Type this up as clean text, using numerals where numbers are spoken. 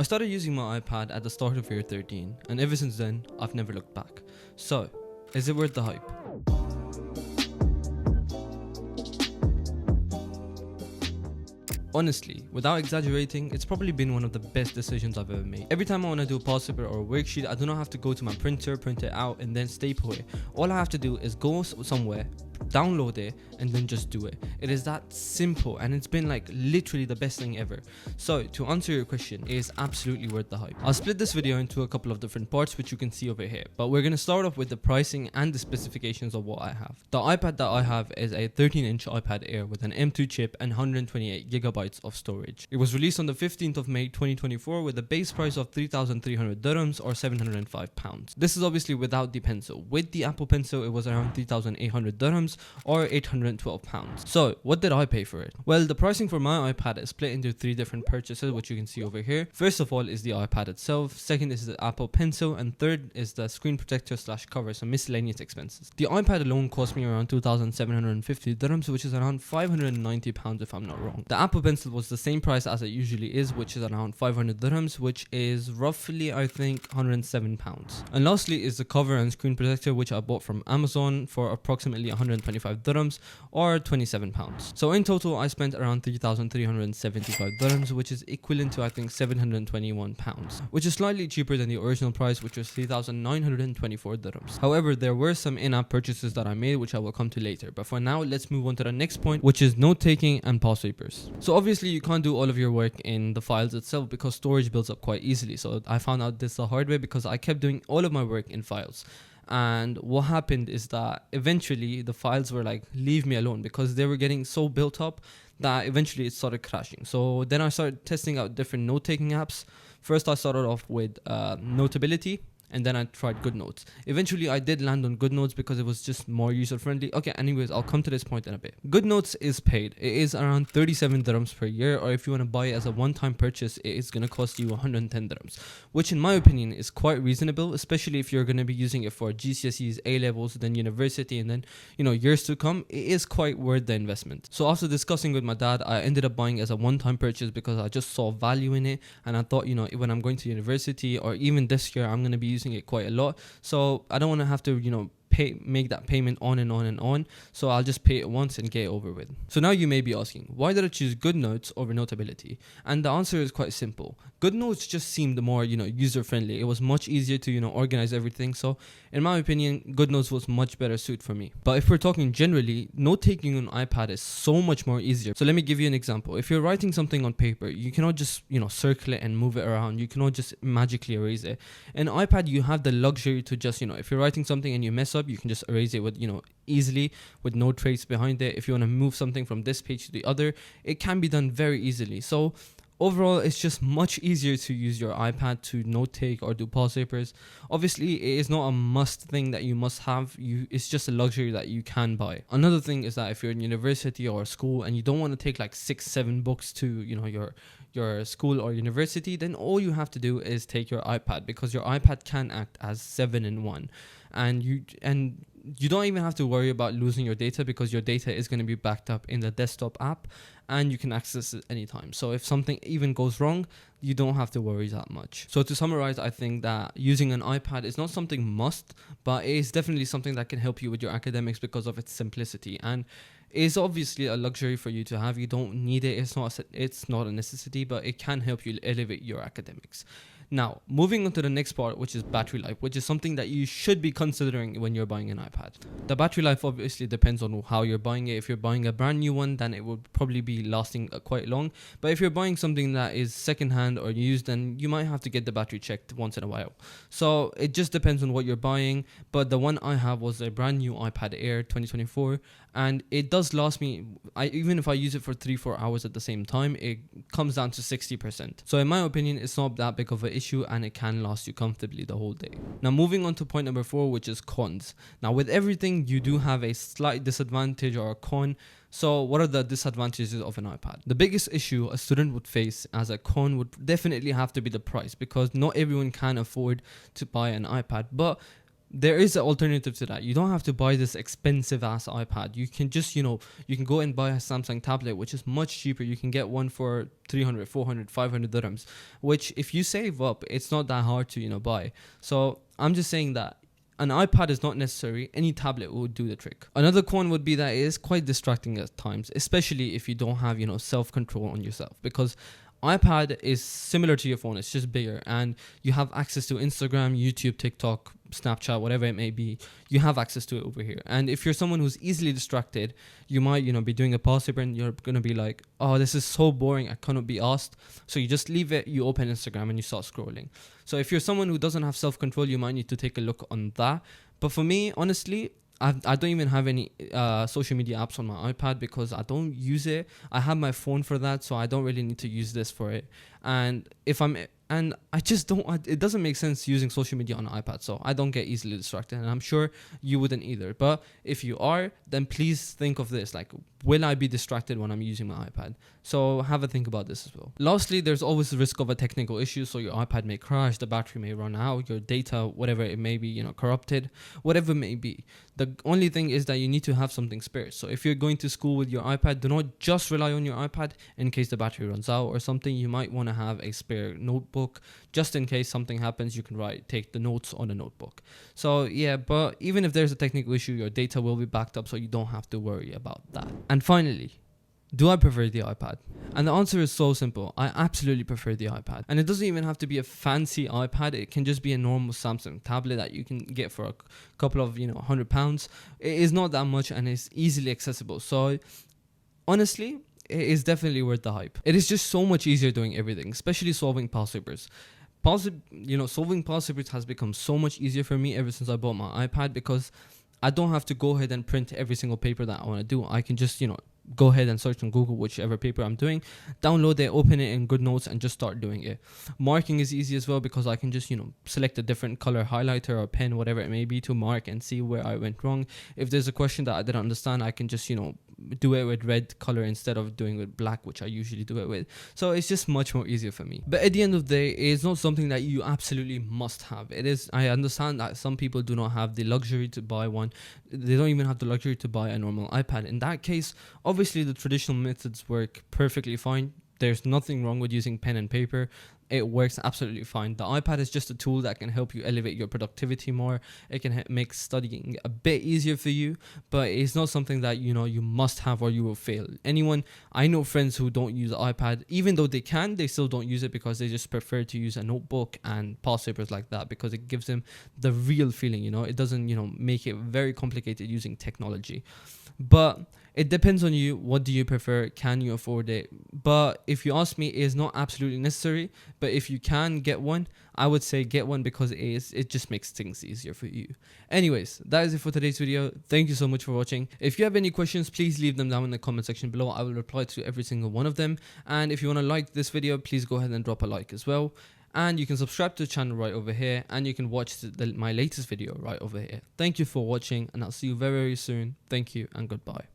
I started using my iPad at the start of year 13, and ever since then, I've never looked back. So, is it worth the hype? Honestly, without exaggerating, it's probably been one of the best decisions I've ever made. Every time I want to do a past paper or a worksheet, I do not have to go to my printer, print it out, and then staple it. All I have to do is go somewhere, download it, and then just do it. It is that simple, and it's been like literally the best thing ever. So to answer your question, it is absolutely worth the hype. I'll split this video into a couple of different parts, which you can see over here, but we're going to start off with the pricing and the specifications of what I have. The iPad that I have is a 13-inch iPad Air with an M2 chip and 128 gigabytes of storage. It was released on the 15th of May 2024 with a base price of 3,300 dirhams or 705 pounds. This is obviously without the pencil. With the Apple Pencil, it was around 3,800 dirhams or 812 pounds. So what did I pay for it? Well, the pricing for my iPad is split into 3 different purchases, which you can see over here. First of all is the iPad itself, second is the Apple Pencil, and third is the screen protector / cover, so miscellaneous expenses. The iPad alone cost me around 2,750 dirhams, which is around 590 pounds if I'm not wrong. The Apple Pencil was the same price as it usually is, which is around 500 dirhams, which is roughly I think 107 pounds. And lastly is the cover and screen protector, which I bought from Amazon for approximately 125 dirhams or 27 pounds. So in total I spent around 3,375 dirhams, which is equivalent to I think 721 pounds, which is slightly cheaper than the original price, which was 3,924 dirhams. However, there were some in-app purchases that I made, which I will come to later, but for now let's move on to the next point, which is note taking and past papers. So obviously you can't do all of your work in the files itself because storage builds up quite easily. So I found out this the hard way because I kept doing all of my work in files. And what happened is that eventually the files were like, leave me alone, because they were getting so built up that eventually it started crashing. So then I started testing out different note-taking apps. First I started off with Notability, and then I tried GoodNotes. Eventually I did land on GoodNotes because it was just more user friendly. Okay, anyways, I'll come to this point in a bit. GoodNotes is paid. It is around 37 dirhams per year, or if you want to buy it as a one-time purchase, it is going to cost you 110 dirhams, which in my opinion is quite reasonable, especially if you're going to be using it for GCSEs, A-levels, then university, and then years to come. It is quite worth the investment. So after discussing with my dad, I ended up buying it as a one-time purchase because I just saw value in it, and I thought when I'm going to university or even this year I'm going to be using it quite a lot, so I don't want to have to make that payment on and on and on, so I'll just pay it once and get it over with. So now you may be asking, why did I choose GoodNotes over Notability? And the answer is quite simple. GoodNotes just seemed more user friendly. It was much easier to organize everything, so in my opinion GoodNotes was much better suit for me. But if we're talking generally, note taking on iPad is so much more easier. So let me give you an example. If you're writing something on paper, you cannot just circle it and move it around. You cannot just magically erase it. In iPad you have the luxury to just if you're writing something and you mess up, you can just erase it with easily, with no trace behind it. If you want to move something from this page to the other, it can be done very easily. So overall, it's just much easier to use your iPad to note take or do past papers. Obviously, it is not a must thing that you must have. It's just a luxury that you can buy. Another thing is that if you're in university or school and you don't want to take like 6-7 books to your school or university, then all you have to do is take your iPad, because your iPad can act as 7-in-1, and you don't even have to worry about losing your data, because your data is going to be backed up in the desktop app and you can access it anytime. So if something even goes wrong, you don't have to worry that much. So to summarize, I think that using an iPad is not something must, but it is definitely something that can help you with your academics because of its simplicity, and it's obviously a luxury for you to have. You don't need it. It's not a necessity, but it can help you elevate your academics. Now, moving on to the next part, which is battery life, which is something that you should be considering when you're buying an iPad. The battery life obviously depends on how you're buying it. If you're buying a brand new one, then it will probably be lasting quite long. But if you're buying something that is secondhand or used, then you might have to get the battery checked once in a while. So it just depends on what you're buying. But the one I have was a brand new iPad Air 2024, and it does last me, even if I use it for 3-4 hours at the same time, it comes down to 60%. So in my opinion, it's not that big of an issue, and it can last you comfortably the whole day. Now moving on to point number 4, which is cons. Now with everything, you do have a slight disadvantage or a con. So what are the disadvantages of an iPad? The biggest issue a student would face as a con would definitely have to be the price, because not everyone can afford to buy an iPad. But there is an alternative to that. You don't have to buy this expensive ass iPad. You can just, you can go and buy a Samsung tablet, which is much cheaper. You can get one for 300, 400, 500 dirhams, which if you save up, it's not that hard to, buy. So I'm just saying that an iPad is not necessary. Any tablet would do the trick. Another con would be that it is quite distracting at times, especially if you don't have, self-control on yourself, because iPad is similar to your phone. It's just bigger, and you have access to Instagram, YouTube, TikTok, Snapchat, whatever it may be. You have access to it over here. And if you're someone who's easily distracted, you might, be doing a pause and you're going to be like, oh, this is so boring, I cannot be asked. So you just leave it, you open Instagram and you start scrolling. So if you're someone who doesn't have self-control, you might need to take a look on that. But for me, honestly, I don't even have any social media apps on my iPad because I don't use it. I have my phone for that, so I don't really need to use this for it. And I just don't, it doesn't make sense using social media on an iPad, so I don't get easily distracted, and I'm sure you wouldn't either. But if you are, then please think of this, like, will I be distracted when I'm using my iPad? So have a think about this as well. Lastly, there's always the risk of a technical issue, so your iPad may crash, the battery may run out, your data, whatever it may be, corrupted, whatever it may be. The only thing is that you need to have something spare. So if you're going to school with your iPad, do not just rely on your iPad in case the battery runs out or something. You might want to have a spare notebook just in case something happens. You can take the notes on a notebook. So yeah, but even if there's a technical issue, your data will be backed up, so you don't have to worry about that. And finally, do I prefer the iPad? And the answer is so simple. I absolutely prefer the iPad. And it doesn't even have to be a fancy iPad. It can just be a normal Samsung tablet that you can get for a couple of, £100. It is not that much, and it's easily accessible. So honestly, it is definitely worth the hype. It is just so much easier doing everything, especially solving past papers. Solving past papers has become so much easier for me ever since I bought my iPad, because I don't have to go ahead and print every single paper that I want to do. I can just, go ahead and search on Google whichever paper I'm doing, download it, open it in GoodNotes, and just start doing it. Marking is easy as well, because I can just, select a different color highlighter or pen, whatever it may be, to mark and see where I went wrong. If there's a question that I didn't understand, I can just, do it with red color instead of doing with black, which I usually do it with. So it's just much more easier for me. But at the end of the day, it's not something that you absolutely must have. It is, I understand that some people do not have the luxury to buy one. They don't even have the luxury to buy a normal iPad. In that case, obviously the traditional methods work perfectly fine. There's nothing wrong with using pen and paper. It works absolutely fine. The iPad is just a tool that can help you elevate your productivity more. It can make studying a bit easier for you, but it's not something that, you must have or you will fail. I know friends who don't use the iPad, even though they can, they still don't use it because they just prefer to use a notebook and past papers like that, because it gives them the real feeling, it doesn't, make it very complicated using technology. But it depends on you. What do you prefer? Can you afford it? But if you ask me, it is not absolutely necessary. But if you can get one, I would say get one, because it just makes things easier for you. Anyways, that is it for today's video. Thank you so much for watching. If you have any questions, please leave them down in the comment section below. I will reply to every single one of them. And if you want to like this video, please go ahead and drop a like as well. And you can subscribe to the channel right over here, and you can watch my latest video right over here. Thank you for watching, and I'll see you very, very soon. Thank you and goodbye.